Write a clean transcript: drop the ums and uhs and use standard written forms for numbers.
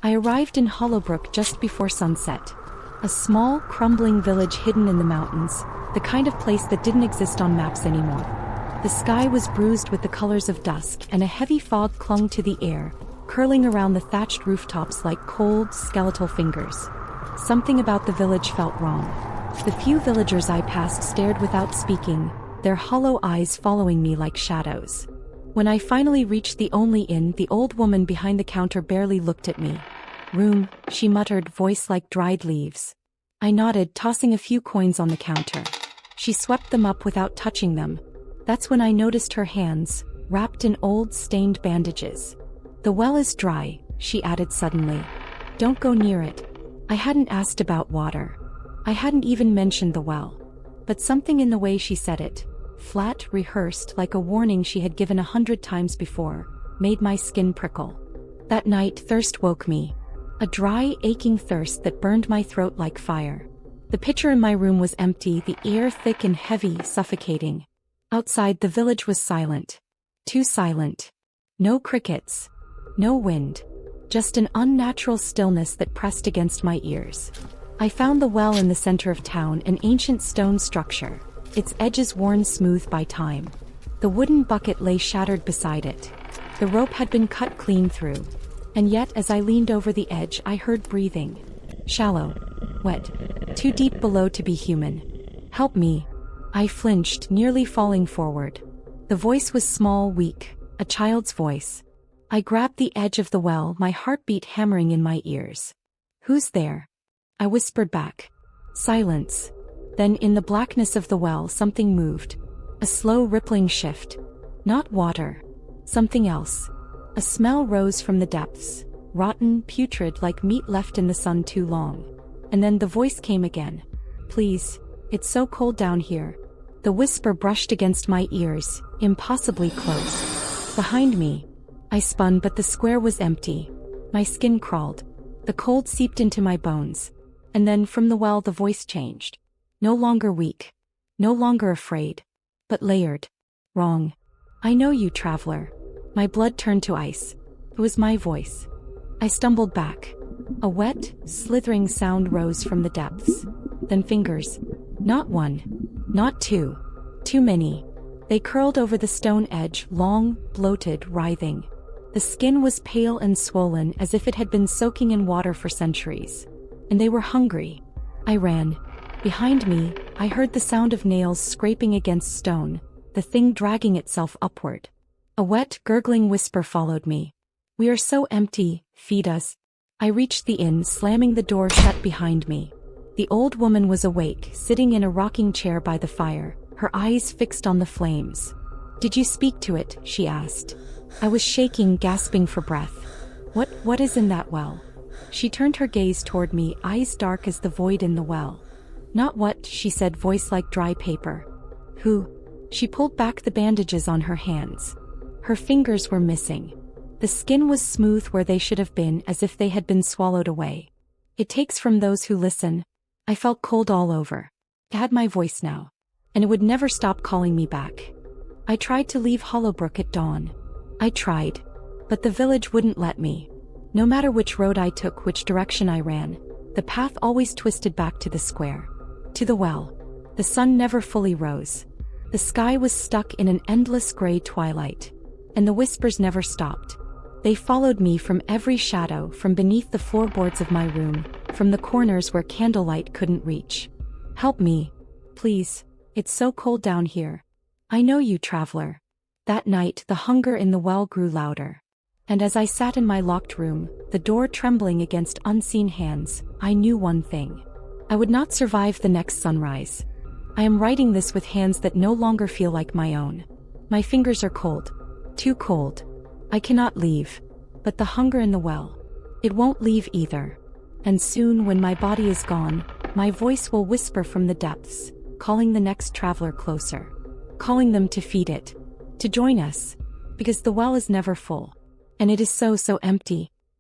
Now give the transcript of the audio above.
I arrived in Hollowbrook just before sunset. A small, crumbling village hidden in the mountains, the kind of place that didn't exist on maps anymore. The sky was bruised with the colors of dusk, and a heavy fog clung to the air, curling around the thatched rooftops like cold, skeletal fingers. Something about the village felt wrong. The few villagers I passed stared without speaking, their hollow eyes following me like shadows. When I finally reached the only inn, the old woman behind the counter barely looked at me. "Room," she muttered, voice like dried leaves. I nodded, tossing a few coins on the counter. She swept them up without touching them. That's when I noticed her hands, wrapped in old, stained bandages. "The well is dry," she added suddenly. "Don't go near it." I hadn't asked about water. I hadn't even mentioned the well. But something in the way she said it, flat, rehearsed, like a warning she had given 100 times before, made my skin prickle. That night, thirst woke me. A dry, aching thirst that burned my throat like fire. The pitcher in my room was empty, the air thick and heavy, suffocating. Outside, the village was silent. Too silent. No crickets. No wind. Just an unnatural stillness that pressed against my ears. I found the well in the center of town, an ancient stone structure, its edges worn smooth by time. The wooden bucket lay shattered beside it. The rope had been cut clean through. And yet, as I leaned over the edge, I heard breathing. Shallow. Wet. Too deep below to be human. "Help me." I flinched, nearly falling forward. The voice was small, weak, a child's voice. I grabbed the edge of the well, my heartbeat hammering in my ears. "Who's there?" I whispered back. Silence. Then, in the blackness of the well, something moved. A slow, rippling shift. Not water. Something else. A smell rose from the depths, rotten, putrid, like meat left in the sun too long. And then the voice came again. "Please, it's so cold down here." The whisper brushed against my ears, impossibly close. Behind me. I spun, but the square was empty. My skin crawled. The cold seeped into my bones. And then from the well the voice changed. No longer weak. No longer afraid. But layered. Wrong. "I know you, traveler." My blood turned to ice. It was my voice. I stumbled back. A wet, slithering sound rose from the depths. Then fingers. Not one. Not two. Too many. They curled over the stone edge, long, bloated, writhing. The skin was pale and swollen, as if it had been soaking in water for centuries. And they were hungry. I ran. Behind me, I heard the sound of nails scraping against stone, the thing dragging itself upward. A wet, gurgling whisper followed me. "We are so empty, feed us." I reached the inn, slamming the door shut behind me. The old woman was awake, sitting in a rocking chair by the fire, her eyes fixed on the flames. "Did you speak to it?" she asked. I was shaking, gasping for breath. What is in that well?" She turned her gaze toward me, eyes dark as the void in the well. "Not what," she said, voice like dry paper. "Who?" She pulled back the bandages on her hands. Her fingers were missing. The skin was smooth where they should have been, as if they had been swallowed away. "It takes from those who listen." I felt cold all over. It had my voice now. And it would never stop calling me back. I tried to leave Hollowbrook at dawn. I tried. But the village wouldn't let me. No matter which road I took, which direction I ran, the path always twisted back to the square. To the well. The sun never fully rose. The sky was stuck in an endless gray twilight. And the whispers never stopped. They followed me from every shadow, from beneath the floorboards of my room, from the corners where candlelight couldn't reach. "Help me. Please. It's so cold down here." "I know you, traveler." That night, the hunger in the well grew louder. And as I sat in my locked room, the door trembling against unseen hands, I knew one thing. I would not survive the next sunrise. I am writing this with hands that no longer feel like my own. My fingers are cold. Too cold. I cannot leave. But the hunger in the well. It won't leave either. And soon, when my body is gone, my voice will whisper from the depths, calling the next traveler closer. Calling them to feed it. To join us. Because the well is never full. And it is so empty.